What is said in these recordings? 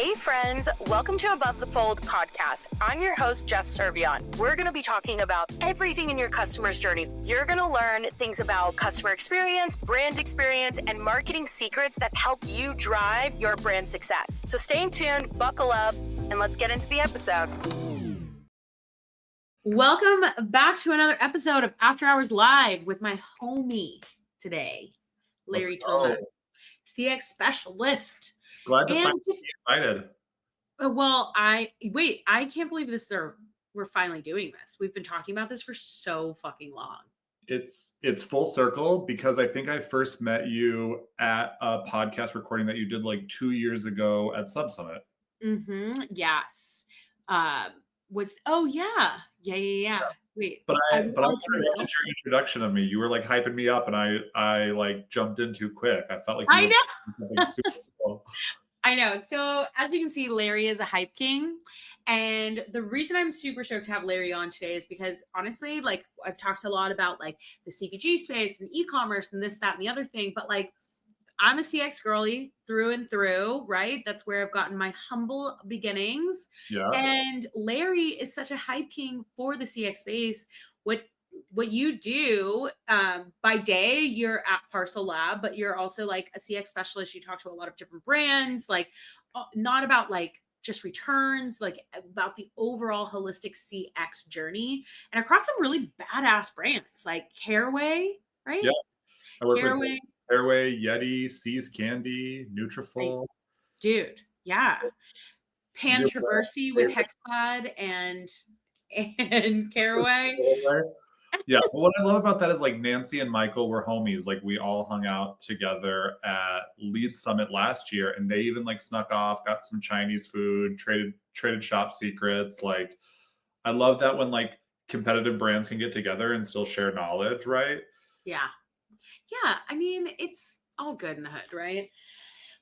Hey friends, welcome to Above the Fold podcast. I'm your host, Jess. We're going to be talking about everything in your customer's journey. You're going to learn things about customer experience, brand experience, and marketing secrets that help you drive your brand success. So stay tuned, buckle up, and let's get into the episode. Welcome back to another episode of After Hours Live with my homie today, Larry Thoma, CX specialist. Glad to finally be invited. Well, I can't believe we're finally doing this. We've been talking about this for so fucking long. It's full circle because I think I first met you at a podcast recording that you did like 2 years ago at Sub Summit. Yes. Yeah. Wait. But I wanted your introduction of me. You were like hyping me up, and I like jumped in too quick. I felt like I know. Super cool. I know. So as you can see, Larry is a hype king. And the reason I'm super stoked to have Larry on today is because honestly, like I've talked a lot about like the CPG space and e-commerce and this, that, and the other thing. But like I'm a CX girly through and through, right? That's where I've gotten my humble beginnings. Yeah. And Larry is such a hype king for the CX space. What you do by day, you're at parcelLab, but you're also like a CX specialist. You talk to a lot of different brands, like not about like just returns, like about the overall holistic CX journey and across some really badass brands like Caraway, right? Yeah. I work Caraway. with Caraway, Yeti, Seas Candy, Nutrafol. Dude, yeah. Pantraversy with Hexpad and Caraway. Yeah, but what I love about that is like Nancy and Michael were homies. Like we all hung out together at Lead Summit last year, and they even like snuck off, got some Chinese food, traded shop secrets. Like I love that when like competitive brands can get together and still share knowledge, right? Yeah. I mean, it's all good in the hood, right?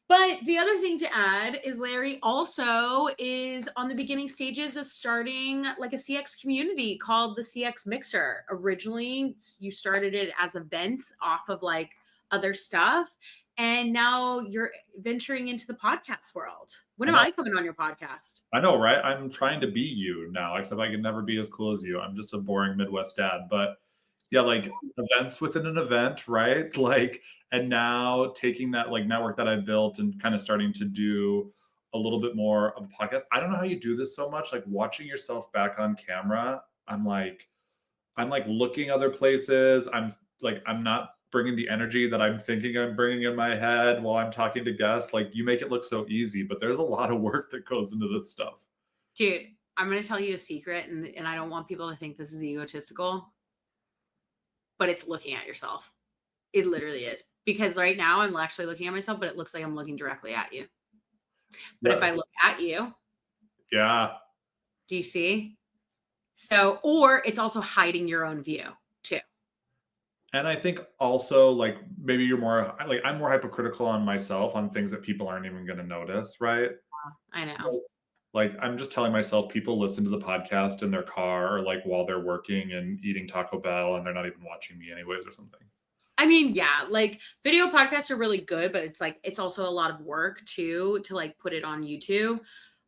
But the other thing to add is Larry also is on the beginning stages of starting like a CX community called the CX Mixer. Originally, you started it as events off of like other stuff. And now you're venturing into the podcast world. When am I coming on your podcast? I know, right? I'm trying to be you now, except I can never be as cool as you. I'm just a boring Midwest dad. But yeah, like events within an event, right? Like, and now taking that like network that I built and kind of starting to do a little bit more of a podcast. I don't know how you do this so much. Like watching yourself back on camera, I'm like looking other places. I'm not bringing the energy that I'm thinking I'm bringing in my head while I'm talking to guests. Like you make it look so easy, but there's a lot of work that goes into this stuff. Dude, I'm going to tell you a secret, and I don't want people to think this is egotistical, but it's looking at yourself. It literally is. Because right now I'm actually looking at myself, but it looks like I'm looking directly at you. But if I look at you, yeah. Do you see? So, or it's also hiding your own view too. And I think also like maybe you're more like I'm more hypocritical on myself on things that people aren't even going to notice, right? I know. Like I'm just telling myself people listen to the podcast in their car or like while they're working and eating Taco Bell and they're not even watching me anyways or something. I mean, yeah, like video podcasts are really good, but it's like it's also a lot of work too to like put it on YouTube.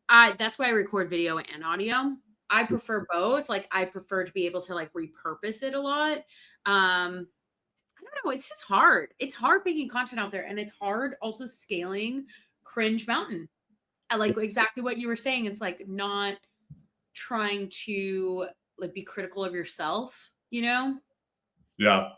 That's why I record video and audio. I prefer both. Like I prefer to be able to like repurpose it a lot. I don't know. It's just hard. It's hard making content out there, and it's hard also scaling Cringe Mountain. I like exactly what you were saying. It's like not trying to like be critical of yourself, you know? Yeah,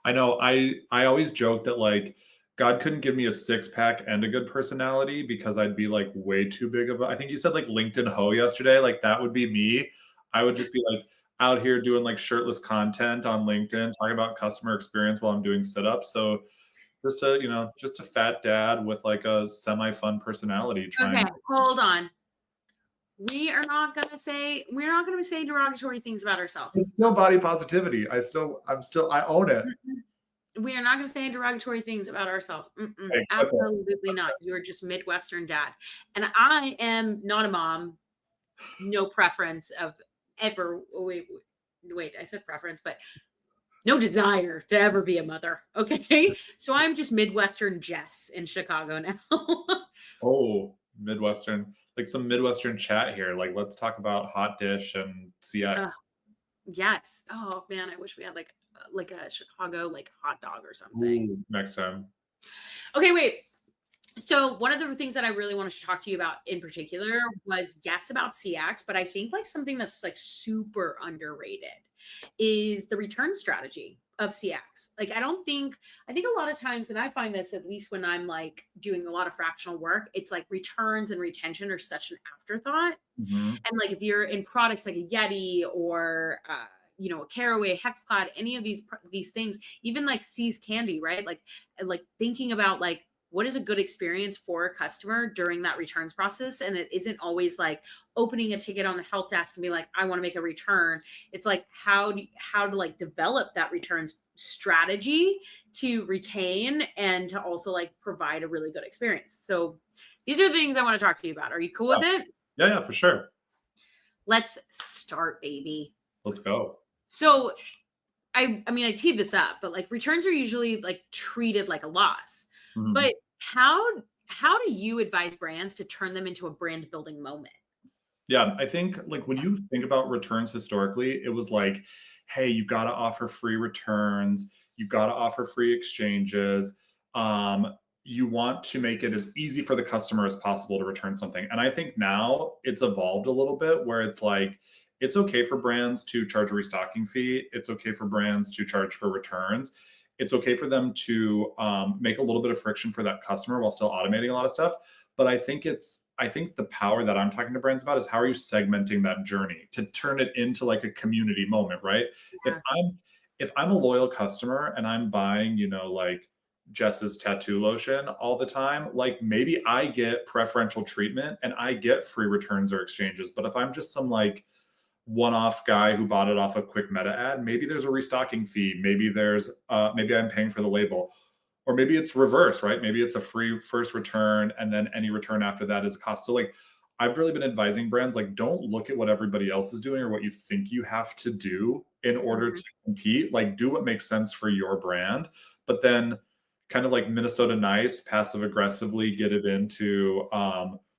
I know. I always joke that like God couldn't give me a 6-pack and a good personality because I'd be like way too big of a, I think you said like LinkedIn hoe yesterday. Like that would be me. I would just be like out here doing like shirtless content on LinkedIn, talking about customer experience while I'm doing sit-ups. So just a fat dad with like a semi-fun personality. Okay, hold on. We're not gonna say derogatory things about ourselves. It's still body positivity. I own it. We are not going to say derogatory things about ourselves. Absolutely not. You're just Midwestern dad. And I am not a mom. No preference of ever. Wait, I said preference, but no desire to ever be a mother. Okay. So I'm just Midwestern Jess in Chicago now. Oh, Midwestern, like some Midwestern chat here. Like, let's talk about hot dish and Ugh, CX. yes. Oh man, I wish we had like a Chicago like hot dog or something. Ooh, next time. Okay, wait. So one of the things that I really wanted to talk to you about in particular was yes about CX, but I think like something that's like super underrated is the return strategy of CX. Like I think a lot of times, and I find this at least when I'm like doing a lot of fractional work, it's like returns and retention are such an afterthought. Mm-hmm. And like if you're in products like a Yeti or a Caraway, Hexclad, any of these things, even like C's Candy, right? Like thinking about like what is a good experience for a customer during that returns process, and it isn't always like opening a ticket on the help desk and be like, I want to make a return. It's like how to like develop that returns strategy to retain and to also like provide a really good experience. So these are the things I want to talk to you about. Are you cool with it? Yeah, for sure. Let's start, baby. Let's go. So I mean, I teed this up, but like returns are usually like treated like a loss. Mhm. But how do you advise brands to turn them into a brand building moment? Yeah, I think like when you think about returns historically, it was like, hey, you got to offer free returns, you got to offer free exchanges. You want to make it as easy for the customer as possible to return something. And I think now it's evolved a little bit where it's like, it's okay for brands to charge a restocking fee. It's okay for brands to charge for returns. It's okay for them to make a little bit of friction for that customer while still automating a lot of stuff. But I think the power that I'm talking to brands about is how are you segmenting that journey to turn it into like a community moment, right? If Yeah. I'm a loyal customer and I'm buying, like Jess's tattoo lotion all the time, like maybe I get preferential treatment and I get free returns or exchanges. But if I'm just some like one-off guy who bought it off a quick meta ad, maybe there's a restocking fee, maybe I'm paying for the label, or maybe it's reverse, right? Maybe it's a free first return and then any return after that is a cost. So like I've really been advising brands like don't look at what everybody else is doing or what you think you have to do in order Mhm. to compete. Like do what makes sense for your brand, but then kind of like Minnesota Nice, passive aggressively get it into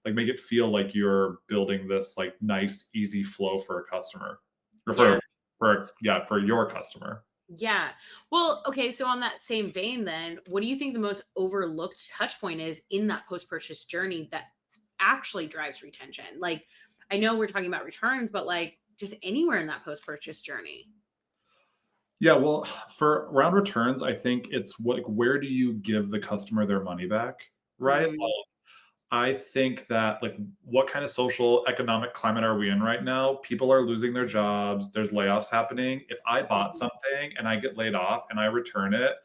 like make it feel like you're building this like nice easy flow for a customer or Yeah. for your customer. Yeah. Well, okay, so on that same vein then, what do you think the most overlooked touch point is in that post-purchase journey that actually drives retention? Like I know we're talking about returns, but like just anywhere in that post-purchase journey. Yeah, well, for round returns, I think it's what like, where do you give the customer their money back, right? Mhm. I think that like what kind of social economic climate are we in right now? People are losing their jobs, there's layoffs happening. If I bought Mhm. something and I get laid off and I return it,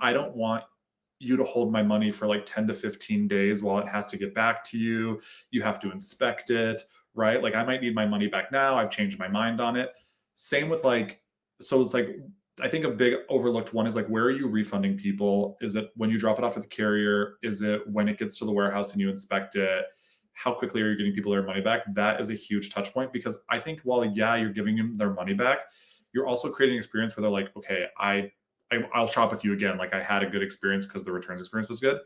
I don't want you to hold my money for like 10 to 15 days while it has to get back to you. You have to inspect it, right? Like I might need my money back now. I've changed my mind on it. Same with like, so it's like, I think a big overlooked one is like, where are you refunding people? Is it when you drop it off at the carrier? Is it when it gets to the warehouse and you inspect it? How quickly are you getting people their money back? That is a huge touch point because I think while, yeah, you're giving them their money back, you're also creating an experience where they're like, okay, I'll shop with you again. Like I had a good experience because the returns experience was good.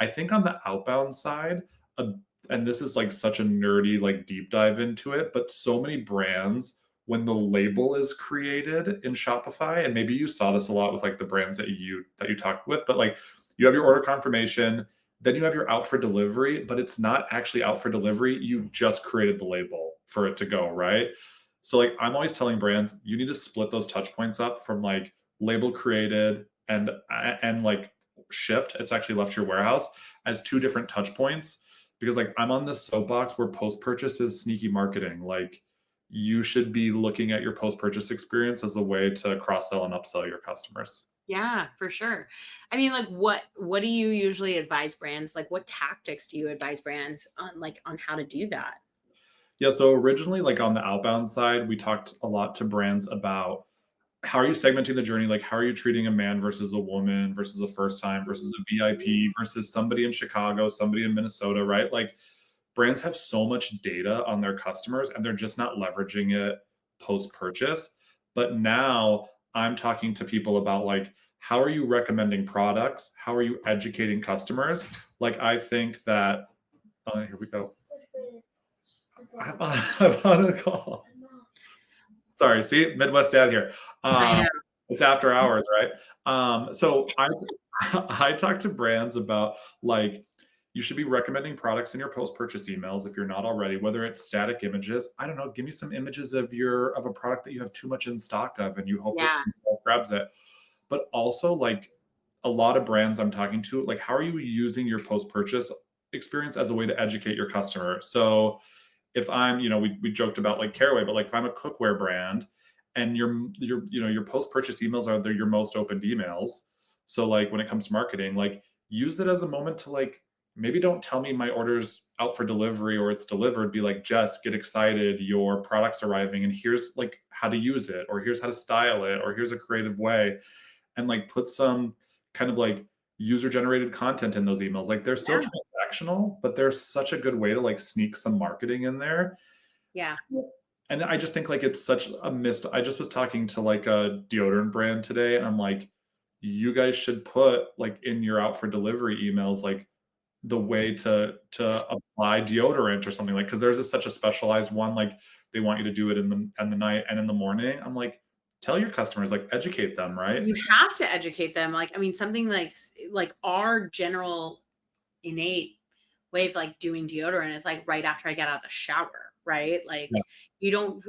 I think on the outbound side, uh, and this is like such a nerdy like deep dive into it, but so many brands when the label is created in Shopify, and maybe you saw this a lot with like the brands that you talked with, but like you have your order confirmation, then you have your out for delivery, but it's not actually out for delivery. You just created the label for it to go, right? So like I'm always telling brands, you need to split those touch points up from like label created and like shipped. It's actually left your warehouse as two different touch points because like I'm on this soapbox where post purchase is sneaky marketing. Like you should be looking at your post purchase experience as a way to cross sell and upsell your customers. Yeah, for sure. I mean, like what do you usually advise brands? Like what tactics do you advise brands on how to do that? Yeah, so originally like on the outbound side, we talked a lot to brands about how are you segmenting the journey? Like, how are you treating a man versus a woman versus a first time versus a VIP versus somebody in Chicago, somebody in Minnesota, right? Like, brands have so much data on their customers and they're just not leveraging it post purchase. But now I'm talking to people about like, how are you recommending products? How are you educating customers? Like, I think that Oh, here we go. I'm on a call. Sorry, see, Midwest Dad here. I know. It's after hours, right? So I talk to brands about like you should be recommending products in your post-purchase emails if you're not already, whether it's static images. I don't know, give me some images of a product that you have too much in stock of and you hope that Yeah. someone grabs it. But also like a lot of brands I'm talking to, like how are you using your post-purchase experience as a way to educate your customer? So if I'm, we joked about like Caraway, but like if I'm a cookware brand and your post-purchase emails are your most opened emails. So like when it comes to marketing, like use that as a moment to like maybe don't tell me my order's out for delivery or it's delivered. Be like, Jess, get excited, your product's arriving, and here's like how to use it, or here's how to style it, or here's a creative way, and like put some kind of like user generated content in those emails. Like they're still Yeah. transactional, but there's such a good way to like sneak some marketing in there. Yeah. And I just think like it's such a missed. I just was talking to like a deodorant brand today, and I'm like, you guys should put like in your out for delivery emails like the way to apply deodorant or something, like because there's such a specialized one, like they want you to do it in the night and in the morning. I'm like, tell your customers, like educate them, right? You have to educate them. Like, I mean, something like our general innate way of like doing deodorant is like right after I get out of the shower, right? Like Yeah.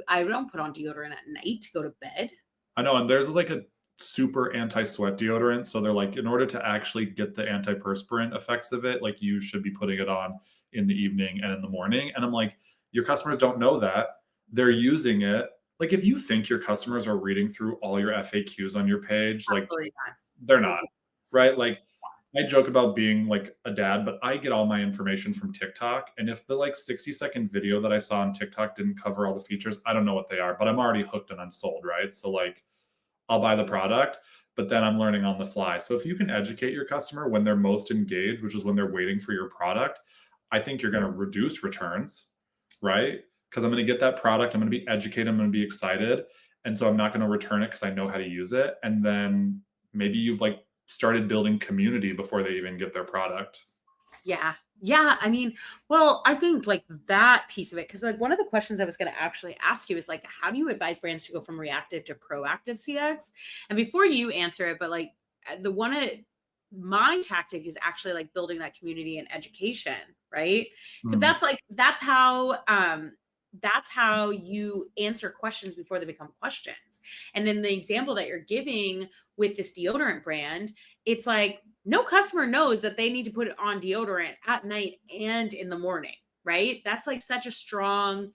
I don't put on deodorant at night to go to bed. I know, and there's like a super anti-sweat deodorant. So they're like, in order to actually get the antiperspirant effects of it, like you should be putting it on in the evening and in the morning. And I'm like, your customers don't know that. They're using it. Like if you think your customers are reading through all your FAQs on your page, like Absolutely not. they're not, right? Like I joke about being like a dad, but I get all my information from TikTok. And if the like 60-second video that I saw on TikTok didn't cover all the features, I don't know what they are, but I'm already hooked and I'm sold, right? So like I'll buy the product, but then I'm learning on the fly. So if you can educate your customer when they're most engaged, which is when they're waiting for your product, I think you're going to reduce returns, right? Because I'm going to get that product, I'm going to be educated, I'm going to be excited. And so I'm not going to return it because I know how to use it. And then maybe you've like started building community before they even get their product. Yeah. Yeah. I mean, well, I think like that piece of it, because like one of the questions I was going to actually ask you is like, how do you advise brands to go from reactive to proactive CX? And before you answer it, but like my tactic is actually like building that community and education, right? Because that's how you answer questions before they become questions. And in the example that you're giving with this deodorant brand, it's like no customer knows that they need to put it on deodorant at night and in the morning, right? That's like such a strong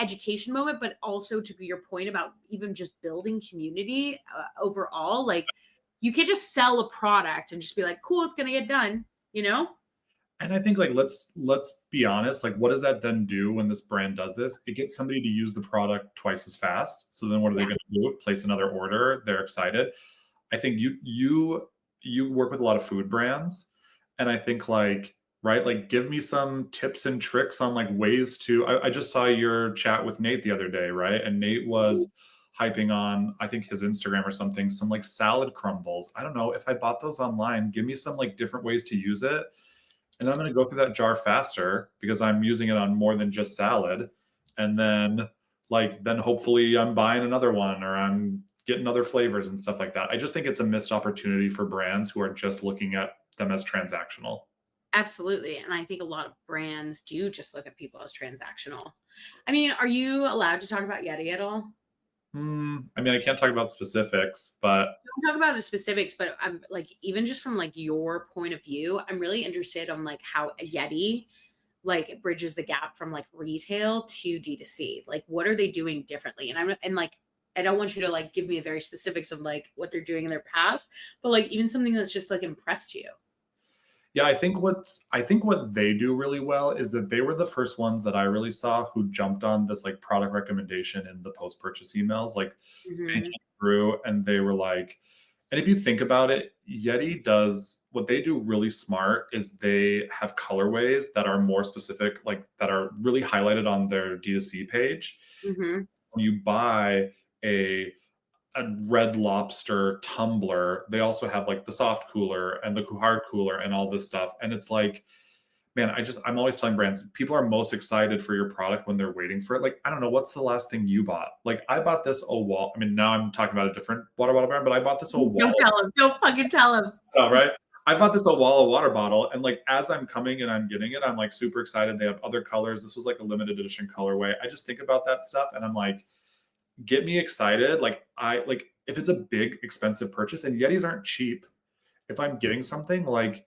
education moment, but also to your point about even just building community overall, like you can't just sell a product and just be like, cool, it's going to get done, you know? And I think like let's be honest, like what does that then do when this brand does this? It gets somebody to use the product twice as fast. So then what are they Yeah. going to do? Place another order. They're excited. I think you work with a lot of food brands, and I think like right, like give me some tips and tricks on like ways to. I just saw your chat with Nate the other day, right? And Nate was hyping on I think his Instagram or something, some like salad crumbles. I don't know if I bought those online. Give me some like different ways to use it, and I'm going to go through that jar faster because I'm using it on more than just salad. And then then hopefully I'm buying another one or I'm getting other flavors and stuff like that. I just think it's a missed opportunity for brands who are just looking at them as transactional. Absolutely. And I think a lot of brands do just look at people as transactional. I mean, are you allowed to talk about Yeti at all? I mean, I can't talk about specifics, but Don't talk about the specifics, but I'm like, even just from like your point of view, I'm really interested on like how Yeti like bridges the gap from like retail to D2C. Like, what are they doing differently? And like, I don't want you to like give me very specifics of like what they're doing in their past, but like even something that's just like impressed you. yeah, I think what they do really well is that they were the first ones that I really saw who jumped on this like product recommendation in the post-purchase emails. Like they Mm-hmm. came through and they were like, and if you think about it, Yeti does what they do really smart is they have colorways that are more specific, like that are really highlighted on their D2C page. Mm-hmm. When you buy a a Red Lobster tumbler, they also have like the soft cooler and the hard cooler and all this stuff. And it's like, man, I'm always telling brands, people are most excited for your product when they're waiting for it. Like, I don't know, what's the last thing you bought? Like, I bought this wall. I mean, now I'm talking about a different water bottle brand, but I bought this wall. Don't tell him. Don't fucking tell him. Oh, right. I bought this Owala water bottle, and like as I'm coming and I'm getting it, I'm like super excited. They have other colors. This was like a limited edition colorway. I just think about that stuff, and I'm like, get me excited. Like if it's a big expensive purchase, and Yetis aren't cheap. If I'm getting something, like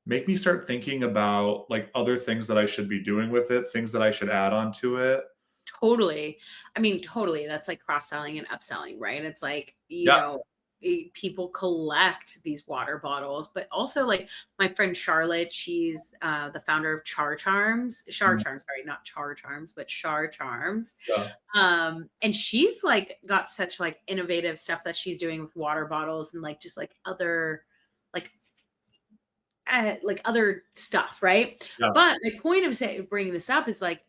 make me start thinking about like other things that I should be doing with it, things that I should add on to it. Totally. I mean, totally. That's like cross-selling and upselling, right? It's like, people collect these water bottles, but also like my friend Charlotte, she's the founder of Char Charms, sorry, not Char Charms, but Char Charms. Yeah. And she's like got such like innovative stuff that she's doing with water bottles and like just like other other stuff, right? Yeah. But my point of bringing this up is like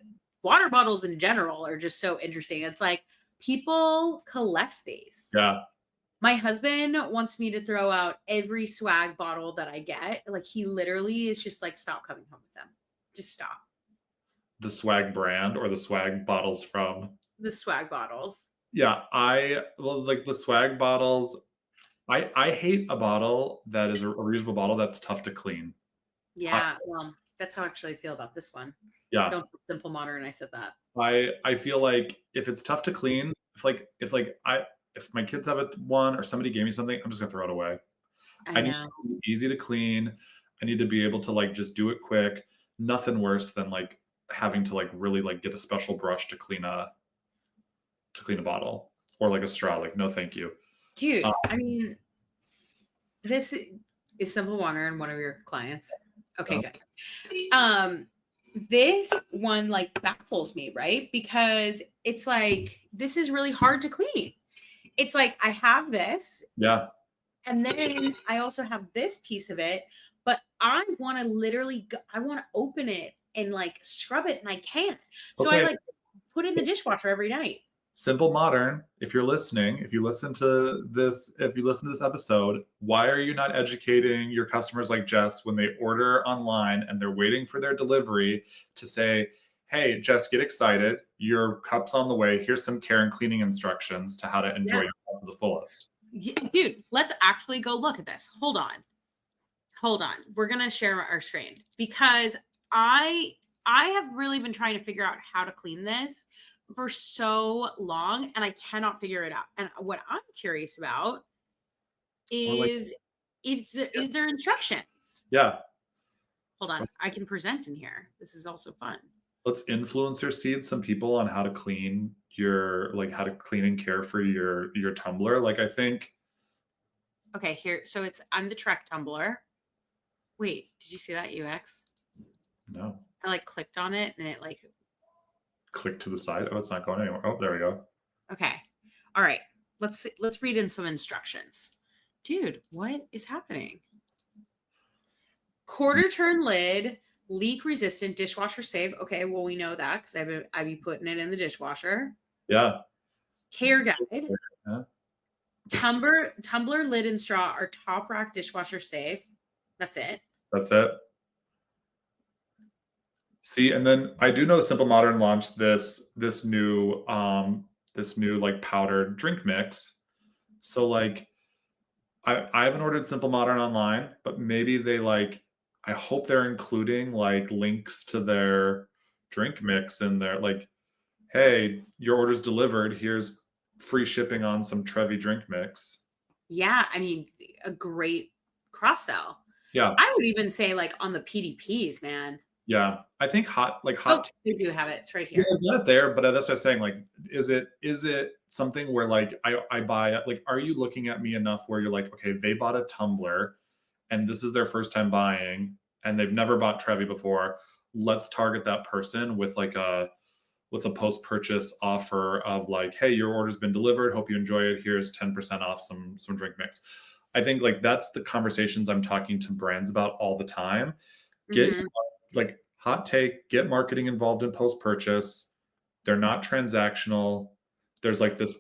water bottles in general are just so interesting. It's like people collect these. Yeah. My husband wants me to throw out every swag bottle that I get. Like he literally is just like, stop coming home with them. Just stop. The swag brand or the swag bottles from? The swag bottles. Yeah. Like the swag bottles, I hate a bottle that is a reusable bottle that's tough to clean. Yeah. Well, that's how I actually feel about this one. Yeah. Don't put Simple Modern. I said that. I feel like if it's tough to clean, if my kids have one or somebody gave me something, I'm just gonna throw it away. I need it to be easy to clean. I need to be able to like just do it quick. Nothing worse than like having to like really like get a special brush to clean a bottle or like a straw. Like, no, thank you. Dude, I mean, this is Simple Modern, one of your clients. Okay, good. This one like baffles me, right? Because it's like, this is really hard to clean. It's like, I have this. Yeah. And then I also have this piece of it, but I want to literally, I want to open it and like scrub it and I can't. So I like put it in the dishwasher every night. Simple Modern, if you're listening, if you listen to this episode, why are you not educating your customers like Jess when they order online and they're waiting for their delivery to say, hey, Jess, get excited. Your cup's on the way. Here's some care and cleaning instructions to how to enjoy your cup to the fullest. Dude, let's actually go look at this. Hold on. We're going to share our screen because I have really been trying to figure out how to clean this for so long and I cannot figure it out. And what I'm curious about is is there instructions? Yeah. Hold on. I can present in here. This is also fun. Let's influencer seed some people on how to clean how to clean and care for your tumbler. Like, I think. Okay, here. So I'm the Trek tumbler. Wait, did you see that UX? No. I like clicked on it and it like click to the side. Oh, it's not going anywhere. Oh, there we go. Okay. All right. Let's read in some instructions. Dude, what is happening? Quarter turn lid, leak resistant, dishwasher safe. Okay, well, we know that because I be putting it in the dishwasher. Yeah. Care guide. Yeah. Tumbler lid and straw are top rack dishwasher safe. That's it. See, and then I do know Simple Modern launched this new like powdered drink mix. So like I haven't ordered Simple Modern online, but maybe they I hope they're including like links to their drink mix in there. Like, hey, your order's delivered. Here's free shipping on some Trevi drink mix. Yeah, I mean, a great cross sell. Yeah. I would even say like on the PDPs, man. Yeah, I think hot. They do have it. It's right here. Yeah, not there, but that's what I'm saying. Like, is it something where like I buy it? Like, are you looking at me enough where you're like, okay, they bought a tumbler, and this is their first time buying, and they've never bought Trevi before. Let's target that person with a post-purchase offer of like, hey, your order's been delivered. Hope you enjoy it. Here's 10% off some drink mix. I think like that's the conversations I'm talking to brands about all the time. Get like hot take, get marketing involved in post-purchase. They're not transactional. There's like this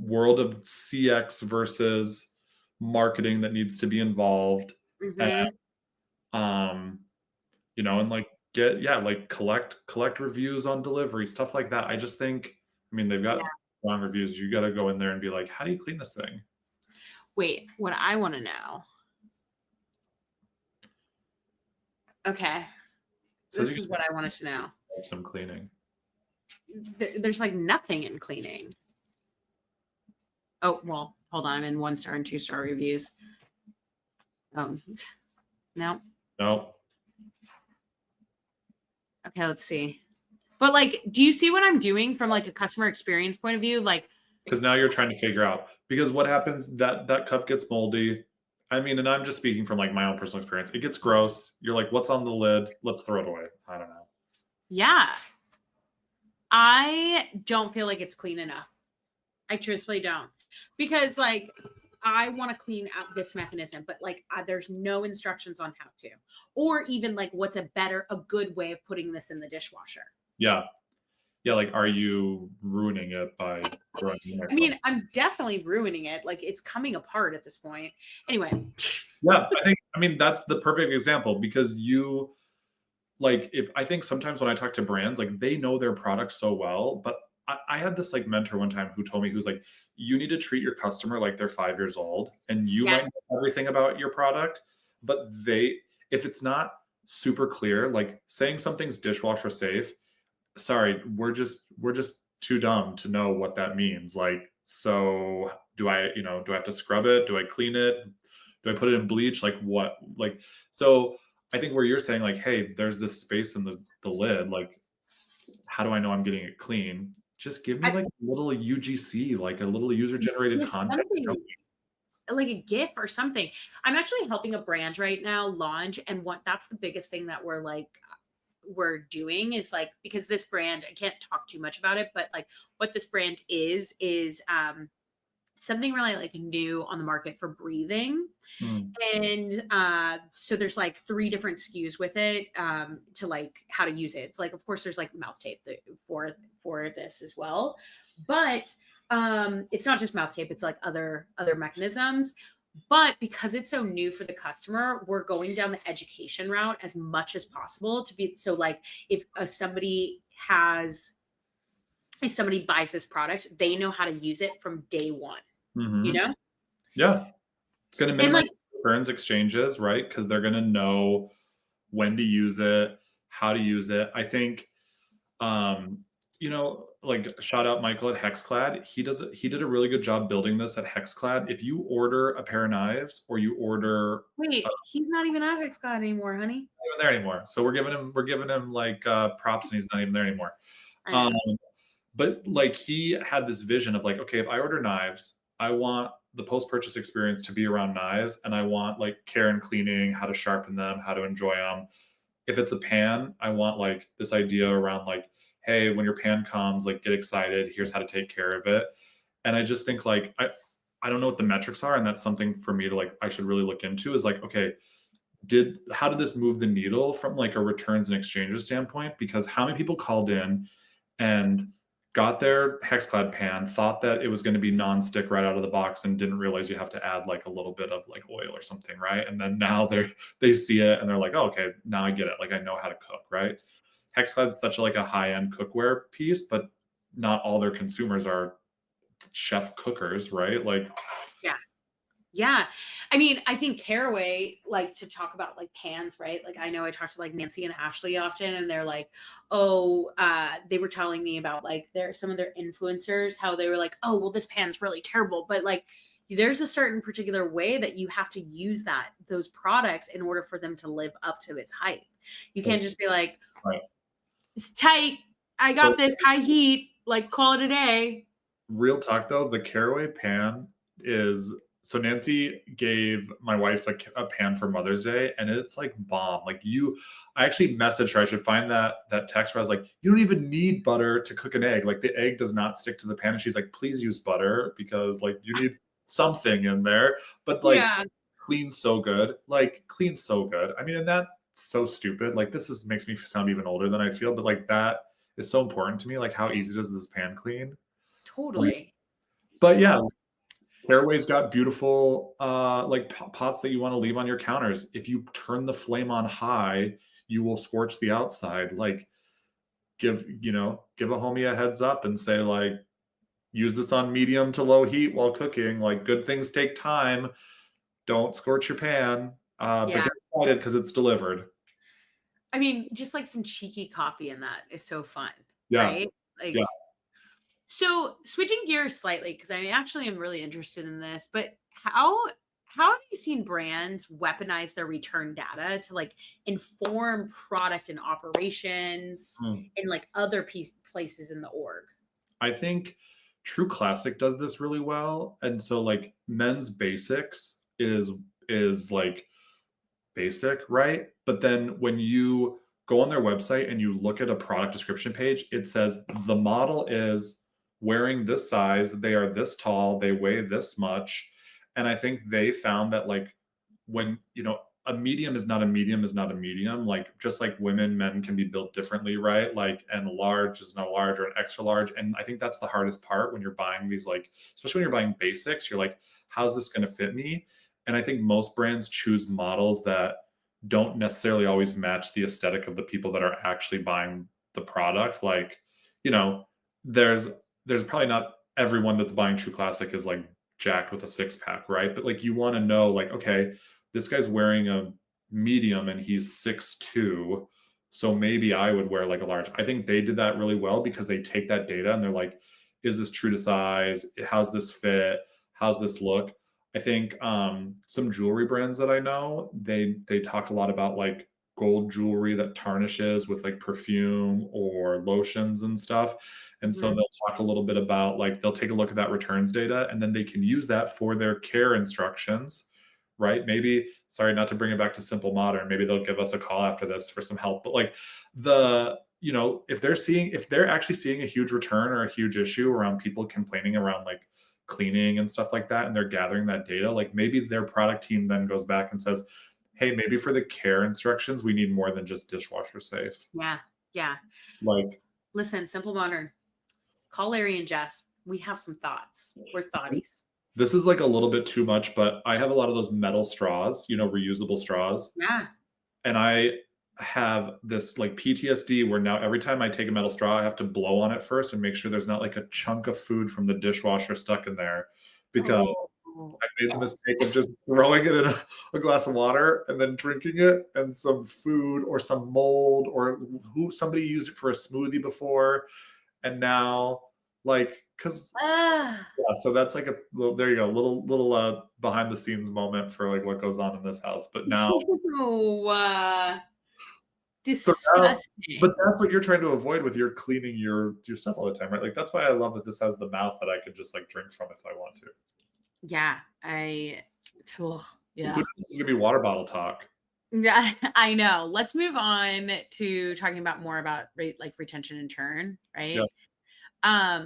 world of CX versus marketing that needs to be involved. And, and like like collect reviews on delivery, stuff like that. I just think, I mean, they've got strong reviews. You got to go in there and be like, how do you clean this thing? Wait, what I want to know. Okay. This is what I wanted to know. Some cleaning. There's like nothing in cleaning. Oh, well, hold on. I'm in 1-star and 2-star reviews. No. Okay, let's see. But like, do you see what I'm doing from like a customer experience point of view? Like, because now you're trying to figure out, because what happens, that cup gets moldy. I mean, and I'm just speaking from like my own personal experience. It gets gross. You're like, what's on the lid? Let's throw it away. I don't know. Yeah. I don't feel like it's clean enough. I truthfully don't. Because like, I want to clean out this mechanism, but like there's no instructions on how to, or even like what's a good way of putting this in the dishwasher. Yeah. Like, are you ruining it by throwing it? I mean, I'm definitely ruining it. Like, it's coming apart at this point. Anyway. Yeah, I mean, that's the perfect example, because you, like, I think sometimes when I talk to brands, like, they know their product so well, but I had this like mentor one time who told me, who's like, you need to treat your customer like they're 5 years old, and you might know everything about your product, but if it's not super clear, like saying something's dishwasher safe, sorry, we're just too dumb to know what that means. Like, so do I have to scrub it? Do I clean it? Do I put it in bleach? Like what? Like, so I think where you're saying like, hey, there's this space in the lid, like, how do I know I'm getting it clean? Just give me like a little UGC, like a little user generated content. Like a GIF or something. I'm actually helping a brand right now launch. And that's the biggest thing that we're doing is like, because this brand, I can't talk too much about it, but like what this brand is something really like new on the market for breathing. And so there's like 3 different SKUs with it to like how to use it. It's like, of course, there's like mouth tape for this as well, but it's not just mouth tape. It's like other mechanisms. But because it's so new for the customer, we're going down the education route as much as possible to be so like if somebody buys this product, they know how to use it from day one. You know? Yeah. It's going to minimize returns, exchanges, right? Because they're going to know when to use it, how to use it. I think, like shout out Michael at HexClad. He did a really good job building this at HexClad. If you order a pair of knives or you order, he's not even at HexClad anymore, honey. Not even there anymore. So we're giving him like props, and he's not even there anymore. But like he had this vision of like, okay, if I order knives, I want the post-purchase experience to be around knives, and I want like care and cleaning, how to sharpen them, how to enjoy them. If it's a pan, I want like this idea around like, hey, when your pan comes, like get excited, here's how to take care of it. And I just think like, I don't know what the metrics are, and that's something for me to like, I should really look into is like, okay, how did this move the needle from like a returns and exchanges standpoint? Because how many people called in and got their HexClad pan, thought that it was going to be non-stick right out of the box, and didn't realize you have to add like a little bit of like oil or something, right? And then now they see it and they're like, oh, okay, now I get it. Like I know how to cook, right? HexClad is such like a high-end cookware piece, but not all their consumers are chef cookers, right? Like, yeah. I mean, I think Caraway, like to talk about like pans, right? Like I know I talk to like Nancy and Ashley often, and they're like, oh, they were telling me about like some of their influencers, how they were like, oh, well, this pan's really terrible. But like there's a certain particular way that you have to use those products in order for them to live up to its hype. You can't just be like, it's tight, I got this high heat, like call it a day. Real talk though, the Caraway pan is, so Nancy gave my wife a pan for Mother's Day, and it's like bomb. Like I actually messaged her. I should find that text where I was like, you don't even need butter to cook an egg. Like the egg does not stick to the pan. And she's like, please use butter because like you need something in there. But like clean so good. I mean, and that's so stupid. Like this makes me sound even older than I feel, but like that is so important to me. Like how easy does this pan clean? Totally. But yeah. Caraway's got beautiful like pots that you want to leave on your counters. If you turn the flame on high, you will scorch the outside. Like give a homie a heads up and say like, use this on medium to low heat while cooking. Like good things take time. Don't scorch your pan. But Yeah. get excited because it's delivered. I mean, just like some cheeky copy in that is so fun, Yeah. right? Like, Yeah. so switching gears slightly, because I actually am really interested in this, but how have you seen brands weaponize their return data to like inform product and operations in like other places in the org? I think True Classic does this really well. And so like men's basics is like basic, right? But then when you go on their website and you look at a product description page, it says the model is wearing this size, they are this tall, they weigh this much. And I think they found that like when, a medium is not a medium is not a medium, like just like women, men can be built differently, right? Like, and a large is not a large or an extra large. And I think that's the hardest part when you're buying these, like, especially when you're buying basics, you're like, how's this going to fit me? And I think most brands choose models that don't necessarily always match the aesthetic of the people that are actually buying the product. Like, there's probably not everyone that's buying True Classic is like jacked with a six pack, right? But like you want to know, like, okay, this guy's wearing a medium and he's 6'2", so maybe I would wear like a large. I think they did that really well because they take that data and they're like, is this true to size? How's this fit? How's this look? I think some jewelry brands that I know, they talk a lot about like gold jewelry that tarnishes with like perfume or lotions and stuff. And so they'll talk a little bit about like they'll take a look at that returns data and then they can use that for their care instructions, right? Maybe, sorry, not to bring it back to Simple Modern, maybe they'll give us a call after this for some help. But like if they're actually seeing a huge return or a huge issue around people complaining around like cleaning and stuff like that, and they're gathering that data, like maybe their product team then goes back and says, hey, maybe for the care instructions, we need more than just dishwasher safe. Yeah. Yeah. Like, listen, Simple Modern, call Larry and Jess. We have some thoughts. We're thoughties. This is like a little bit too much, but I have a lot of those metal straws, reusable straws. Yeah. And I have this like PTSD where now every time I take a metal straw, I have to blow on it first and make sure there's not like a chunk of food from the dishwasher stuck in there, because I made the mistake of just throwing it in a glass of water and then drinking it, and some food or some mold or somebody used it for a smoothie before. And now like, so that's like there you go, little behind the scenes moment for like what goes on in this house. But now disgusting. But that's what you're trying to avoid with your cleaning your stuff all the time, right? Like that's why I love that this has the mouth that I could just like drink from if I want to. Yeah, yeah. This is gonna be water bottle talk. Yeah, I know. Let's move on to talking about more about retention and churn, right? Yeah.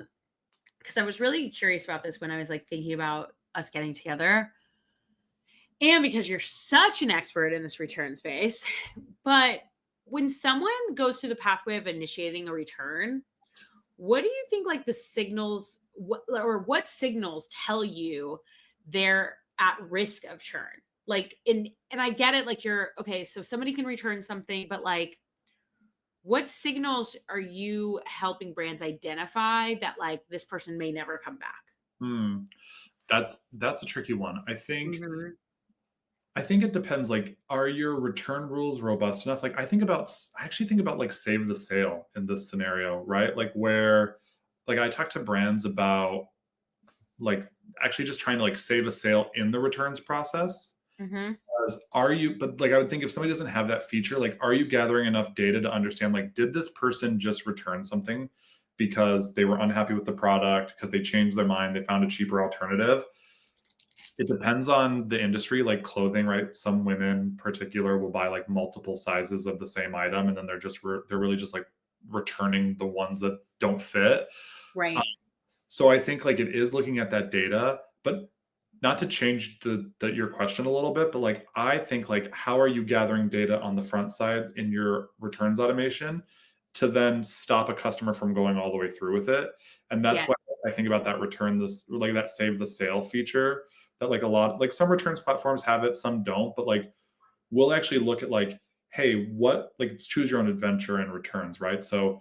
Because I was really curious about this when I was like thinking about us getting together. And because you're such an expert in this return space, but when someone goes through the pathway of initiating a return, what do you think like the signals, what signals tell you they're at risk of churn? Like, and I get it, like so somebody can return something, but like, what signals are you helping brands identify that like this person may never come back? That's a tricky one. I think it depends. Like, are your return rules robust enough? Like, I actually think about like save the sale in this scenario, right? Like where, like I talk to brands about like actually just trying to like save a sale in the returns process. But like I would think if somebody doesn't have that feature, like are you gathering enough data to understand like did this person just return something because they were unhappy with the product, because they changed their mind, they found a cheaper alternative? It depends on the industry, like clothing, right? Some women in particular will buy like multiple sizes of the same item, and then they're really just like returning the ones that don't fit. Right. So I think like it is looking at that data, but not to change your question a little bit, but like I think like how are you gathering data on the front side in your returns automation to then stop a customer from going all the way through with it? And that's why I think about that that save the sale feature that like a lot, like some returns platforms have it, some don't, but like we'll actually look at like, hey, what, like, it's choose your own adventure and returns, right? So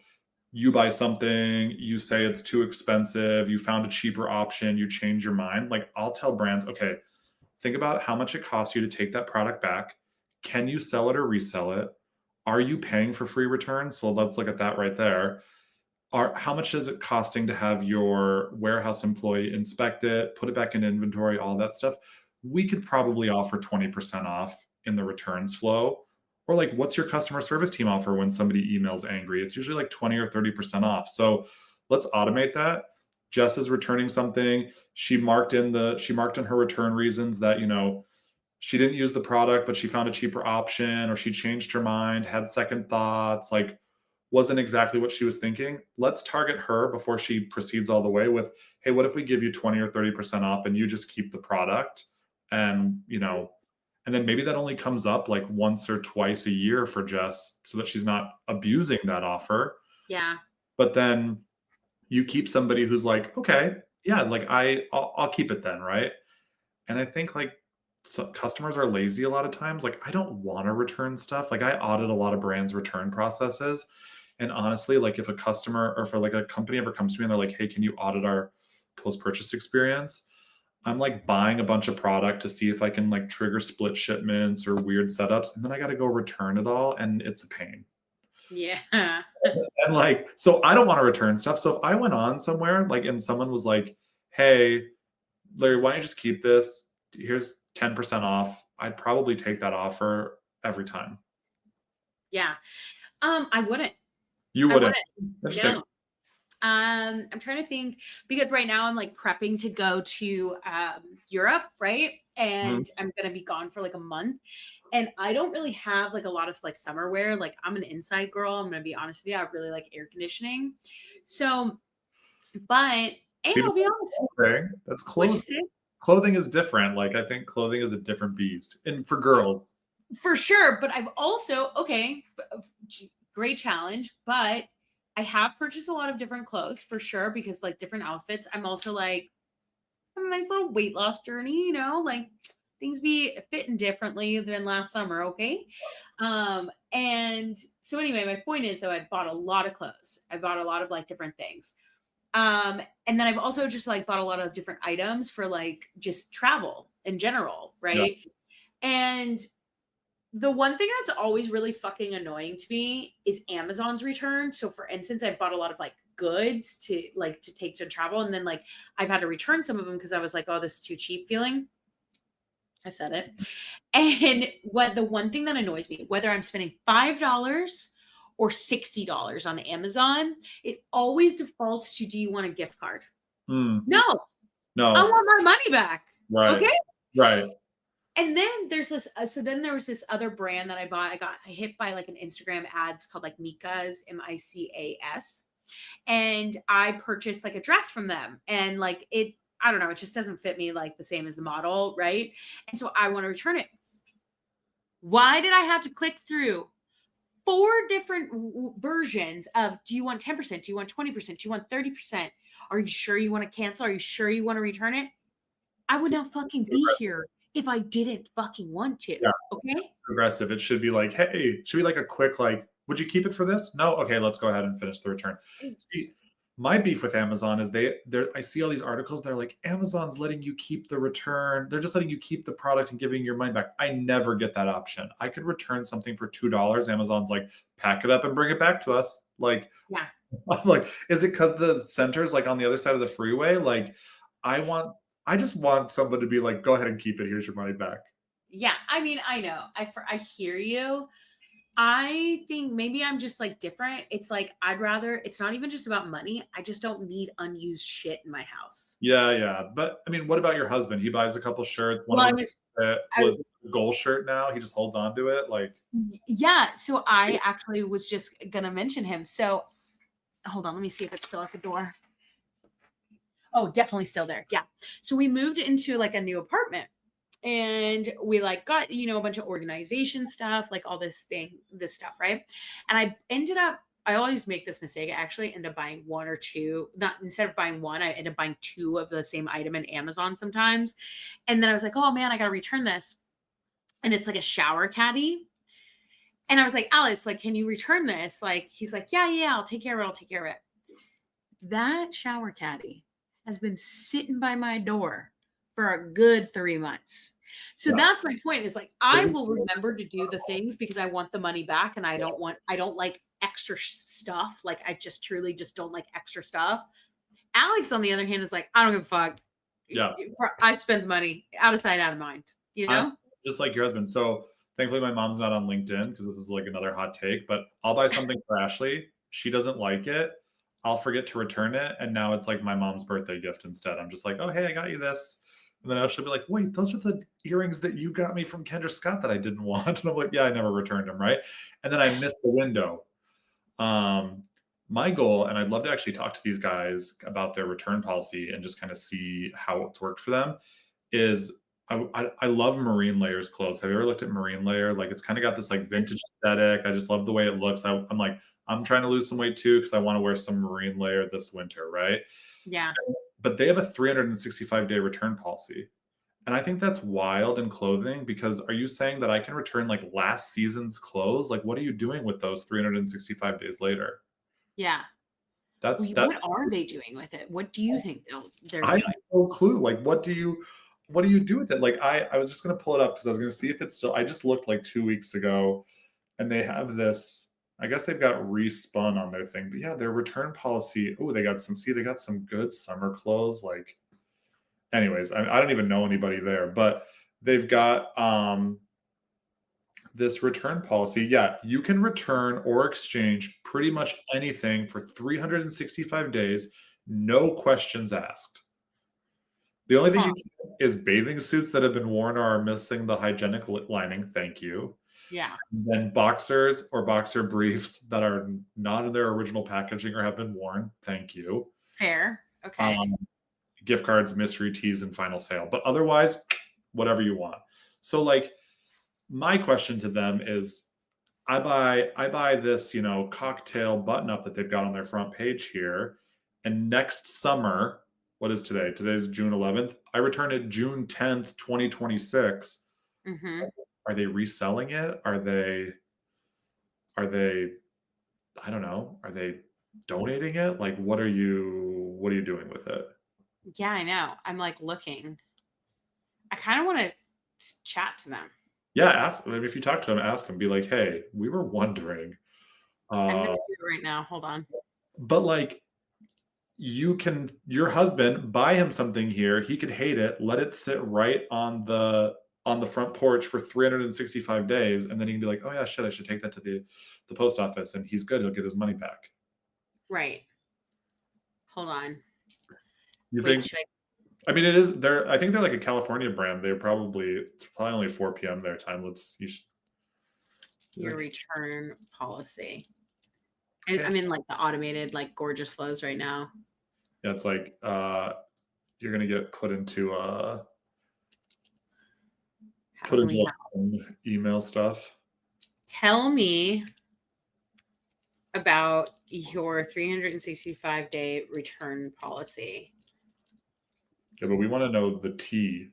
you buy something, you say it's too expensive, you found a cheaper option, you change your mind. Like, I'll tell brands, okay, think about how much it costs you to take that product back. Can you sell it or resell it? Are you paying for free returns? So let's look at that right there. How much is it costing to have your warehouse employee inspect it, put it back in inventory, all that stuff? We could probably offer 20% off in the returns flow. Or like, what's your customer service team offer when somebody emails angry? It's usually like 20 or 30% off. So let's automate that. Jess is returning something. She marked in her return reasons that, she didn't use the product, but she found a cheaper option, or she changed her mind, had second thoughts, like wasn't exactly what she was thinking. Let's target her before she proceeds all the way with, hey, what if we give you 20 or 30% off and you just keep the product? And, and then maybe that only comes up like once or twice a year for Jess so that she's not abusing that offer. Yeah. But then you keep somebody who's like, okay, yeah, like I'll keep it then, right? And I think like customers are lazy a lot of times. Like, I don't want to return stuff. Like, I audit a lot of brands' return processes. And honestly, like if a customer or for like a company ever comes to me and they're like, hey, can you audit our post-purchase experience? I'm like buying a bunch of product to see if I can like trigger split shipments or weird setups. And then I got to go return it all. And it's a pain. Yeah. And like, so I don't want to return stuff. So if I went on somewhere like, and someone was like, hey, Larry, why don't you just keep this? Here's 10% off. I'd probably take that offer every time. Yeah. I wouldn't. You I wouldn't. wouldn't. No. I'm trying to think, because right now I'm like prepping to go to Europe, right? And I'm gonna be gone for like a month. And I don't really have like a lot of like summer wear. Like, I'm an inside girl. I'm gonna be honest with you. I really like air conditioning. So, and I'll be honest. That's What'd clothing. you say? Clothing is different. Like, I think clothing is a different beast. And for girls. For sure. But I've also, great challenge, but I have purchased a lot of different clothes for sure, because like different outfits. I'm also like on a nice little weight loss journey, like things be fitting differently than last summer. Okay. And so anyway, my point is, though, I bought a lot of clothes. I bought a lot of like different things. And then I've also just like bought a lot of different items for like just travel in general. Right. Yeah. And the one thing that's always really fucking annoying to me is Amazon's return. So for instance, I bought a lot of like goods to take to travel. And then like I've had to return some of them because I was like, oh, this is too cheap feeling. I said it. And the one thing that annoys me, whether I'm spending $5 or $60 on Amazon, it always defaults to, do you want a gift card? No. I want my money back. Right. Okay. Right. And then there's this, then there was this other brand that I bought. I got hit by like an Instagram ad. It's called like Micas, Micas. And I purchased like a dress from them. And like I don't know, it just doesn't fit me like the same as the model. Right. And so I want to return it. Why did I have to click through 4 different versions of, do you want 10%? Do you want 20%? Do you want 30%? Are you sure you want to cancel? Are you sure you want to return it? I would not fucking be here if I didn't fucking want to. Yeah. Okay. Progressive. It should be like, hey, should be like a quick, like, would you keep it for this? No. Okay. Let's go ahead and finish the return. See, my beef with Amazon is I see all these articles. They're like, Amazon's letting you keep the return. They're just letting you keep the product and giving your money back. I never get that option. I could return something for $2. Amazon's like, pack it up and bring it back to us. Like, yeah. I'm like, is it because the center's like on the other side of the freeway? Like, I just want someone to be like, go ahead and keep it. Here's your money back. Yeah. I mean, I know. I hear you. I think maybe I'm just like different. It's like, it's not even just about money. I just don't need unused shit in my house. Yeah. Yeah. But I mean, what about your husband? He buys a couple shirts. One of them was a goal shirt now. He just holds on to it. Like, yeah. So I actually was just going to mention him. So hold on. Let me see if it's still at the door. Oh, definitely still there. Yeah. So we moved into like a new apartment. And we like got, a bunch of organization stuff, like all this stuff. Right. And I always make this mistake. I actually end up buying one or two, instead of buying one, I end up buying 2 of the same item in Amazon sometimes. And then I was like, oh man, I got to return this. And it's like a shower caddy. And I was like, Alex, like, can you return this? Like, he's like, yeah, I'll take care of it. That shower caddy has been sitting by my door for a good 3 months. So that's my point, is like, I will remember to do the things because I want the money back, and I don't like extra stuff. Like, I just truly just don't like extra stuff. Alex, on the other hand, is like, I don't give a fuck. Yeah. I spend the money, out of sight, out of mind, you know? I'm just like your husband. So thankfully my mom's not on LinkedIn, because this is like another hot take, but I'll buy something for Ashley. She doesn't like it. I'll forget to return it. And now it's like my mom's birthday gift instead. I'm just like, oh, hey, I got you this. And then Ashley will be like, wait, those are the earrings that you got me from Kendra Scott that I didn't want. And I'm like, yeah, I never returned them. Right. And then I missed the window. My goal, and I'd love to actually talk to these guys about their return policy and just kind of see how it's worked for them, is I love Marine Layer's clothes. Have you ever looked at Marine Layer? Like, it's kind of got this like vintage aesthetic. I just love the way it looks. I'm like, I'm trying to lose some weight too, because I want to wear some Marine Layer this winter, right? Yeah. But they have a 365-day return policy. And I think that's wild in clothing, because are you saying that I can return like last season's clothes? Like, what are you doing with those 365 days later? Yeah. That's What are they doing with it? What do you think they're I doing? have no clue. Like, what do you do with it? Like, I was just gonna pull it up because I was gonna see if it's still. I just looked like 2 weeks ago, and they have this. I guess they've got respun on their thing, but yeah, their return policy. Oh, they got some good summer clothes. Like, anyways, I don't even know anybody there, but they've got this return policy. Yeah, you can return or exchange pretty much anything for 365 days, no questions asked. The only thing you can is bathing suits that have been worn or are missing the hygienic lining. Thank you. Yeah. And then boxers or boxer briefs that are not in their original packaging or have been worn. Thank you. Fair. Okay. Gift cards, mystery teas, and final sale. But otherwise, whatever you want. So, like, my question to them is, I buy this, cocktail button up that they've got on their front page here, and next summer, what is today? Today's June 11th. I return it June 10th, 2026. Mm-hmm. Are they reselling it? Are they I don't know. Are they donating it? Like, what are you doing with it? Yeah, I know. I'm like looking. I kind of want to chat to them. Yeah, ask them. If you talk to them, ask them. Be like, hey, we were wondering. I'm gonna do it right now. Hold on. But like, your husband, buy him something here. He could hate it. Let it sit right on the front porch for 365 days, and then he can be like, oh yeah, shit, I should take that to the post office, and he's good. He'll get his money back. Right. Hold on. You think? I mean, it is. I think they're like a California brand. It's probably only 4 p.m. their time. Your return policy. I'm in like the automated, like gorgeous flows right now. Yeah, it's like you're gonna get put into email stuff. Tell me about your 365-day return policy. Yeah, but we want to know the T.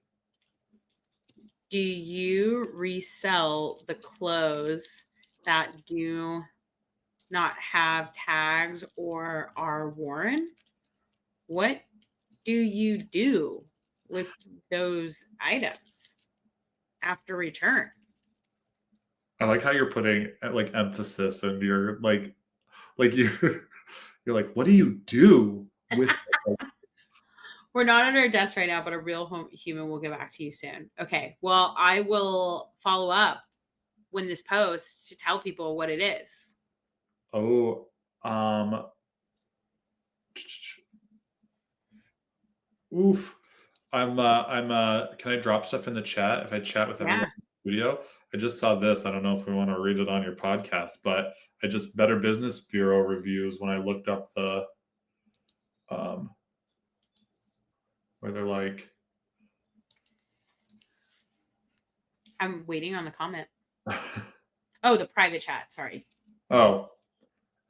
Do you resell the clothes that do not have tags or are worn? What do you do with those items after return? I like how you're putting like emphasis, and you're like you're like, what do you do with? We're not at our desk right now, but a real human will get back to you soon. Okay. Well, I will follow up when this posts to tell people what it is. Oh, oof. Can I drop stuff in the chat? If I chat with everyone in the studio, I just saw this. I don't know if we want to read it on your podcast, but Better Business Bureau reviews when I looked up the where they're like, I'm waiting on the comment. Oh, the private chat. Sorry. Oh,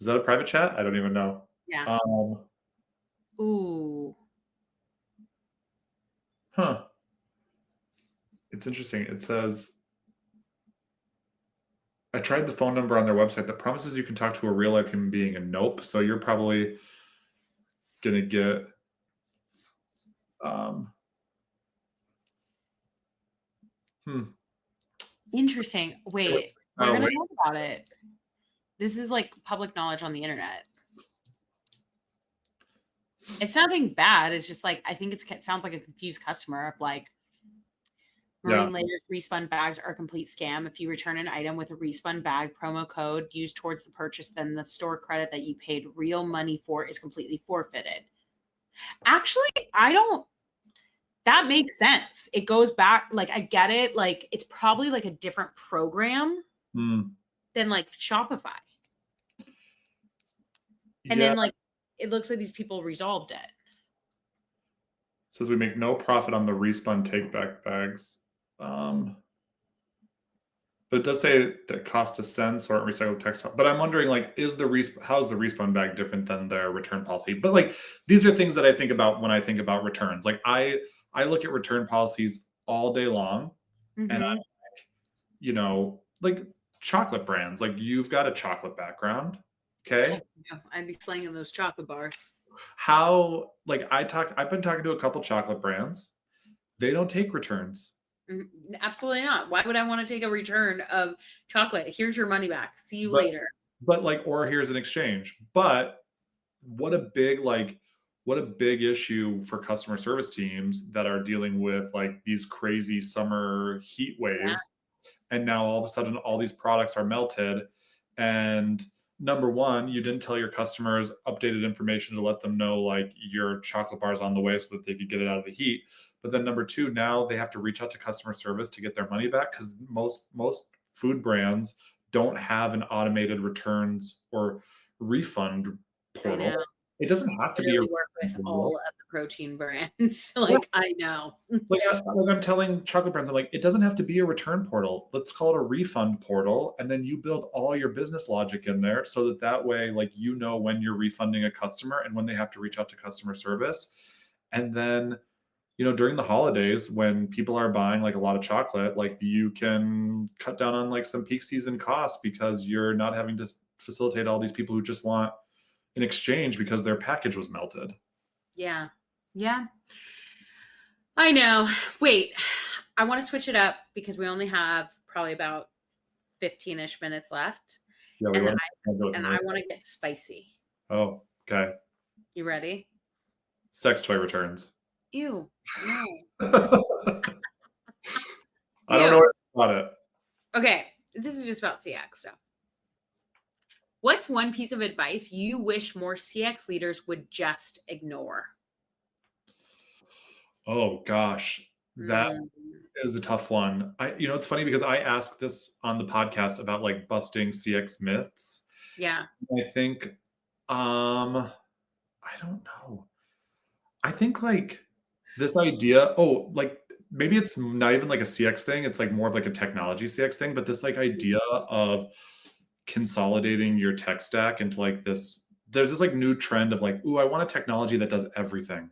is that a private chat? I don't even know. Yeah. Ooh. It's interesting. It says, I tried the phone number on their website that promises you can talk to a real life human being, and nope. So you're probably gonna get um Interesting. Wait, we're gonna wait. talk about it. This is like public knowledge on the internet. It's nothing bad. It's just like I think it sounds like a confused customer of like Marine Layers respun bags are a complete scam. If you return an item with a respun bag promo code used towards the purchase, then the store credit that you paid real money for is completely forfeited. Actually, that makes sense. It goes back, like I get it. Like it's probably like a different program than like Shopify. And then like it looks like these people resolved it. Says we make no profit on the respun take back bags. But it does say that cost a cent sort recycled textile. But I'm wondering, like, how's the respun bag different than their return policy? But like, these are things that I think about when I think about returns. Like, I look at return policies all day long, and I'm like, you know, like chocolate brands. Like, you've got a chocolate background, okay? Yeah, I'd be slanging those chocolate bars. I've been talking to a couple chocolate brands. They don't take returns. Absolutely not. Why would I want to take a return of chocolate? Here's your money back. See you later. But like, or here's an exchange. But what a big issue for customer service teams that are dealing with like these crazy summer heat waves. Yeah. And now all of a sudden all these products are melted. And number one, you didn't tell your customers updated information to let them know like your chocolate bar is on the way so that they could get it out of the heat. But then number two, now they have to reach out to customer service to get their money back because most food brands don't have an automated returns or refund portal. It doesn't have to be. Work with all of the protein brands. Like I know. Like I'm telling chocolate brands, I'm like, it doesn't have to be a return portal. Let's call it a refund portal, and then you build all your business logic in there so that way, like you know when you're refunding a customer and when they have to reach out to customer service, and then. During the holidays when people are buying like a lot of chocolate, like you can cut down on like some peak season costs because you're not having to facilitate all these people who just want an exchange because their package was melted. Yeah. Yeah. I know. Wait, I want to switch it up because we only have probably about 15-ish minutes left. Yeah, and I want to get spicy. Oh, okay. You ready? Sex toy returns. Ew. No. I don't know about it. Okay. This is just about CX stuff. What's one piece of advice you wish more CX leaders would just ignore? Oh gosh. That is a tough one. It's funny because I asked this on the podcast about like busting CX myths. Yeah. I think I don't know. I think like this idea, like maybe it's not even like a CX thing. It's like more of like a technology CX thing, but this like idea of consolidating your tech stack into like there's this like new trend of like, ooh, I want a technology that does everything.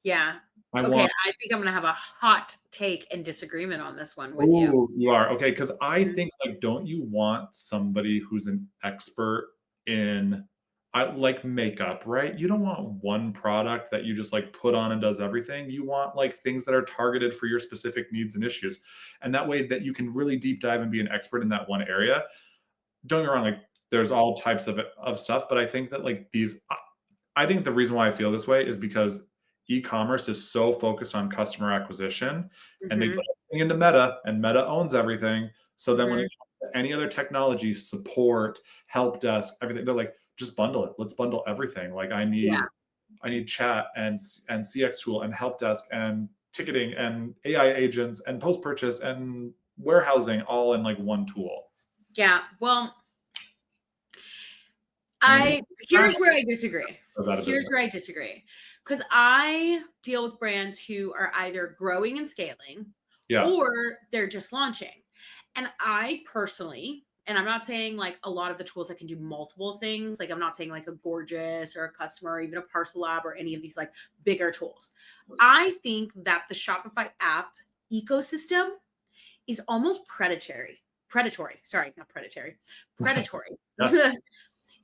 Yeah. I think I'm going to have a hot take and disagreement on this one with you. You are. Okay. Because I think like, don't you want somebody who's an expert in like makeup, right? You don't want one product that you just like put on and does everything. You want like things that are targeted for your specific needs and issues. And that way that you can really deep dive and be an expert in that one area. Don't get me wrong, like there's all types of stuff, but I think that like I think the reason why I feel this way is because e-commerce is so focused on customer acquisition and they put everything into Meta and Meta owns everything. So then when it comes to any other technology, support, help desk, everything, they're like, just bundle it. Let's bundle everything. Like I need chat and CX tool and help desk and ticketing and AI agents and post-purchase and warehousing all in like one tool. Yeah. Well, here's where I disagree. Because I deal with brands who are either growing and scaling or they're just launching. And I personally, and I'm not saying like a lot of the tools that can do multiple things. Like I'm not saying like a Gorgeous or a Customer or even a parcelLab or any of these like bigger tools. I think that the Shopify app ecosystem is almost predatory. predatory. Sorry, not predatory. Predatory. Yes.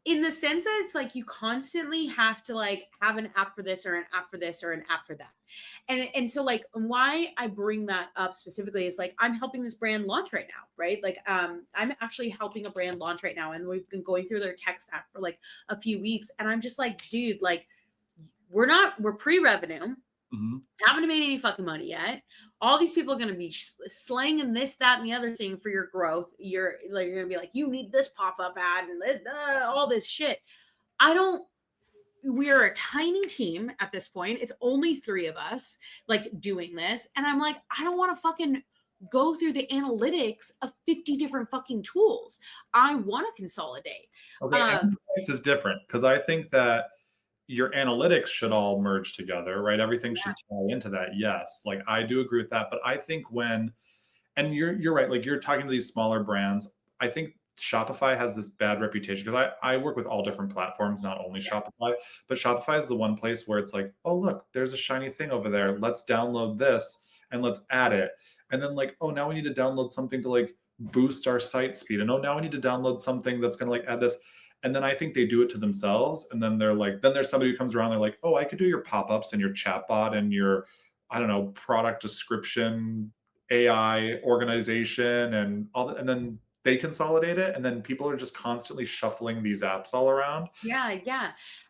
In the sense that it's like you constantly have to like have an app for this or an app for this or an app for that. And so like why I bring that up specifically is like I'm helping this brand launch right now, right? Like I'm actually helping a brand launch right now, and we've been going through their tech stack for like a few weeks, and I'm just like, dude, like we're pre-revenue. Mm-hmm. Haven't made any fucking money yet. All these people are going to be slanging this, that, and the other thing for your growth. You're going to be like, you need this pop-up ad and all this shit. We're a tiny team at this point. It's only 3 of us like doing this. And I'm like, I don't want to fucking go through the analytics of 50 different fucking tools. I want to consolidate. Okay, analytics is different because I think that your analytics should all merge together, right? Everything should tie into that. Yes, like I do agree with that. But I think and you're right, like you're talking to these smaller brands. I think Shopify has this bad reputation because I work with all different platforms, not only Shopify, but Shopify is the one place where it's like, oh, look, there's a shiny thing over there. Let's download this and let's add it. And then like, oh, now we need to download something to like boost our site speed. And oh, now we need to download something that's going to like add this. And then I think they do it to themselves. And then they're like, then there's somebody who comes around, they're like, oh, I could do your pop-ups and your chatbot and your, I don't know, product description, AI organization and all that. And then they consolidate it. And then people are just constantly shuffling these apps all around. Yeah.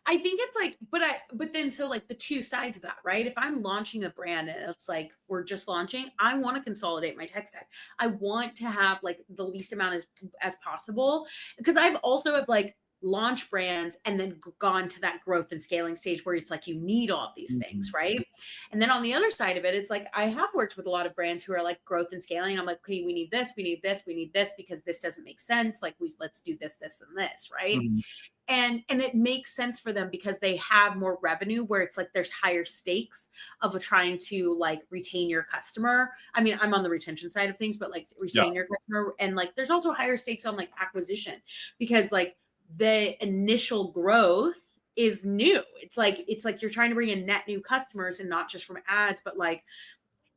I think it's like, but then so like the two sides of that, right? If I'm launching a brand and it's like, we're just launching, I want to consolidate my tech stack. I want to have like the least amount as possible, because I've also have like launch brands and then gone to that growth and scaling stage where it's like you need all of these things, right? And then on the other side of it, it's like I have worked with a lot of brands who are like growth and scaling. I'm like, okay, we need this because this doesn't make sense. Like let's do this, and this, right? Mm-hmm. And it makes sense for them because they have more revenue, where it's like there's higher stakes of trying to like retain your customer. I mean, I'm on the retention side of things, but like retain your customer, and like there's also higher stakes on like acquisition, because like the initial growth is new. It's like you're trying to bring in net new customers, and not just from ads, but like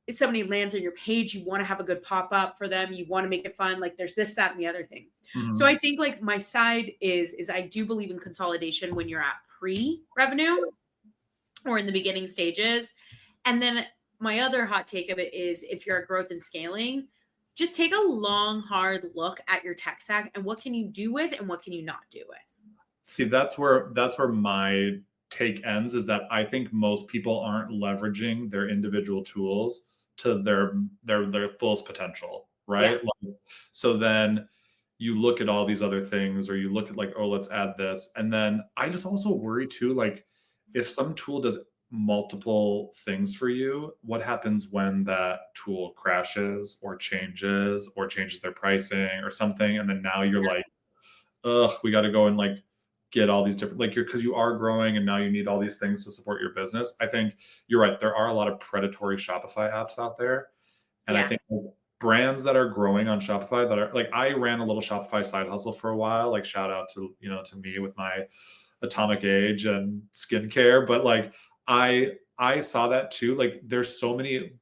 if somebody lands on your page, you want to have a good pop-up for them. You want to make it fun. Like there's this, that, and the other thing. Mm-hmm. So I think like my side is I do believe in consolidation when you're at pre-revenue or in the beginning stages. And then my other hot take of it is if you're at growth and scaling, just take a long, hard look at your tech stack and what can you do with and what can you not do with. See, that's where my take ends, is that I think most people aren't leveraging their individual tools to their fullest potential, right? Yeah. Like, so then you look at all these other things, or you look at like, oh, let's add this. And then I just also worry too, like if some tool does multiple things for you, what happens when that tool crashes or changes their pricing or something? And then now you're like, ugh, we got to go and like get all these different, like because you are growing and now you need all these things to support your business. I think you're right. There are a lot of predatory Shopify apps out there. And I think brands that are growing on Shopify that are like, I ran a little Shopify side hustle for a while, like shout out to, to me with my atomic age and skincare. But like, I saw that too. Like there's so many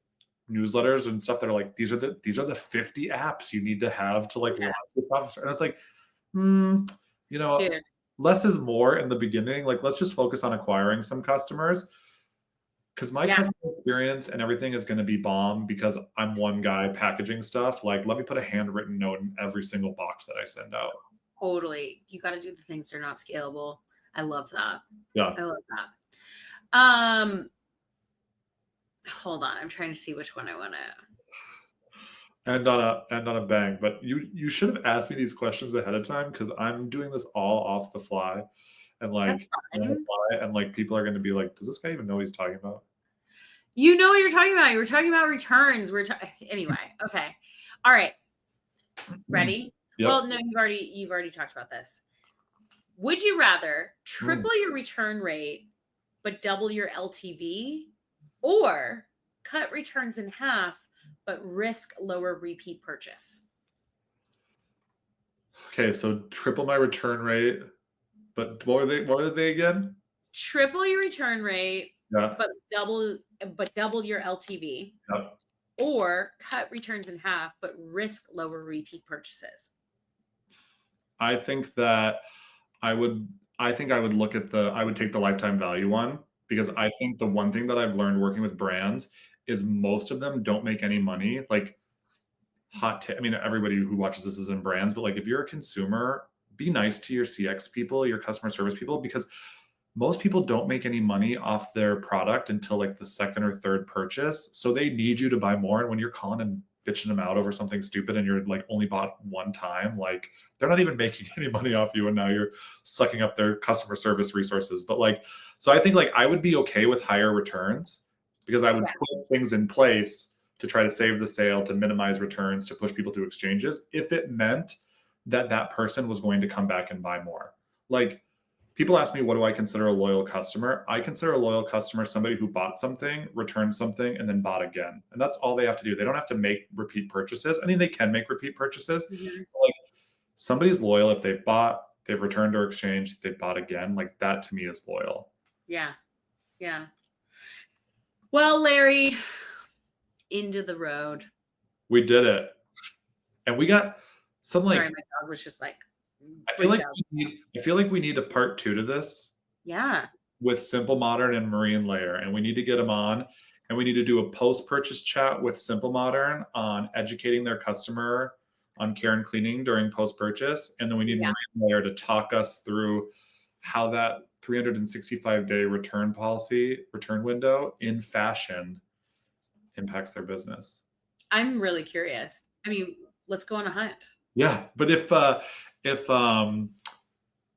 newsletters and stuff that are like, these are the 50 apps you need to have to like launch your Shopify. And it's like, Dude. less is more in the beginning. Like, let's just focus on acquiring some customers, because my customer experience and everything is going to be bomb because I'm one guy packaging stuff. Like, let me put a handwritten note in every single box that I send out. Totally. You got to do the things that are not scalable. I love that. Yeah. I love that. Hold on. I'm trying to see which one I want to. And on a bang. But you should have asked me these questions ahead of time, because I'm doing this all off the fly. And like people are going to be like, does this guy even know what he's talking about? You know what you're talking about. You were talking about returns. Anyway. Okay. All right. Ready? Yep. Well, no, you've already talked about this. Would you rather triple your return rate but double your LTV, or cut returns in half but risk lower repeat purchase? Okay, so triple my return rate, but what were they again? Triple your return rate, Yeah. but double your LTV. Yep. or cut returns in half, but risk lower repeat purchases? I think that I would look at I would take the lifetime value one, because I think the one thing that I've learned working with brands is most of them don't make any money. Like I mean, everybody who watches this is in brands, but like if you're a consumer, be nice to your CX people, your customer service people, because most people don't make any money off their product until like the second or third purchase. So they need you to buy more. And when you're calling and bitching them out over something stupid and you're like only bought one time, like they're not even making any money off you. And now you're sucking up their customer service resources. But like, so I think like I would be okay with higher returns, because I would put things in place to try to save the sale, to minimize returns, to push people to exchanges, if it meant that that person was going to come back and buy more. Like, people ask me, what do I consider a loyal customer? I consider a loyal customer somebody who bought something, returned something, and then bought again. And that's all they have to do. They don't have to make repeat purchases. I mean, they can make repeat purchases. Mm-hmm. Like, somebody's loyal if they've bought, they've returned or exchanged, they've bought again. Like, that to me is loyal. Yeah. Yeah. Well, Larry, into the road. We did it. And we got some Sorry, like, my dog was just like, I feel like we need a part 2 to this. Yeah. With Simple Modern and Marine Layer, and we need to get them on, and we need to do a post-purchase chat with Simple Modern on educating their customer on care and cleaning during post-purchase, and then we need Marine Layer to talk us through how that 365-day return window in fashion impacts their business. I'm really curious. I mean, let's go on a hunt. Yeah, but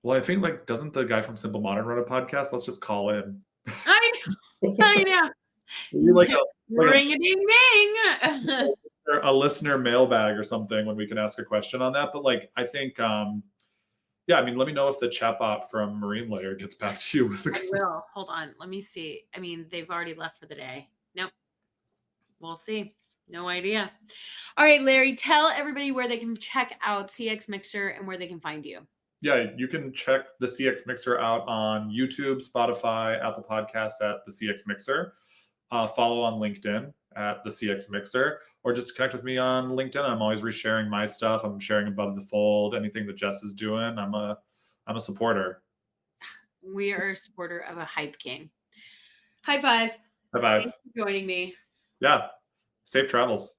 well, I think like, doesn't the guy from Simple Modern run a podcast? Let's just call in. I know. like ring a ding ding. A listener mailbag or something when we can ask a question on that. But like, I think, yeah, I mean, let me know if the chatbot from Marine Layer gets back to you with I will. Hold on. Let me see. I mean, they've already left for the day. Nope. We'll see. No idea. All right, Larry, tell everybody where they can check out CX Mixer and where they can find you. Yeah, you can check the CX Mixer out on YouTube, Spotify, Apple Podcasts at the CX Mixer. Follow on LinkedIn at the CX Mixer, or just connect with me on LinkedIn. I'm always resharing my stuff. I'm sharing Above the Fold, anything that Jess is doing. I'm a supporter. We are a supporter of a hype king. High five. High five. Thanks for joining me. Yeah. Safe travels.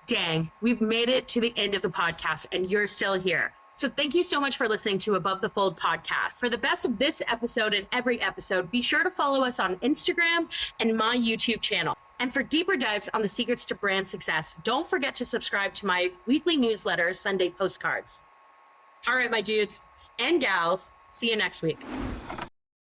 Dang, we've made it to the end of the podcast and you're still here. So thank you so much for listening to Above the Fold podcast. For the best of this episode and every episode, be sure to follow us on Instagram and my YouTube channel. And for deeper dives on the secrets to brand success, don't forget to subscribe to my weekly newsletter, Sunday Postcards. All right, my dudes and gals, see you next week.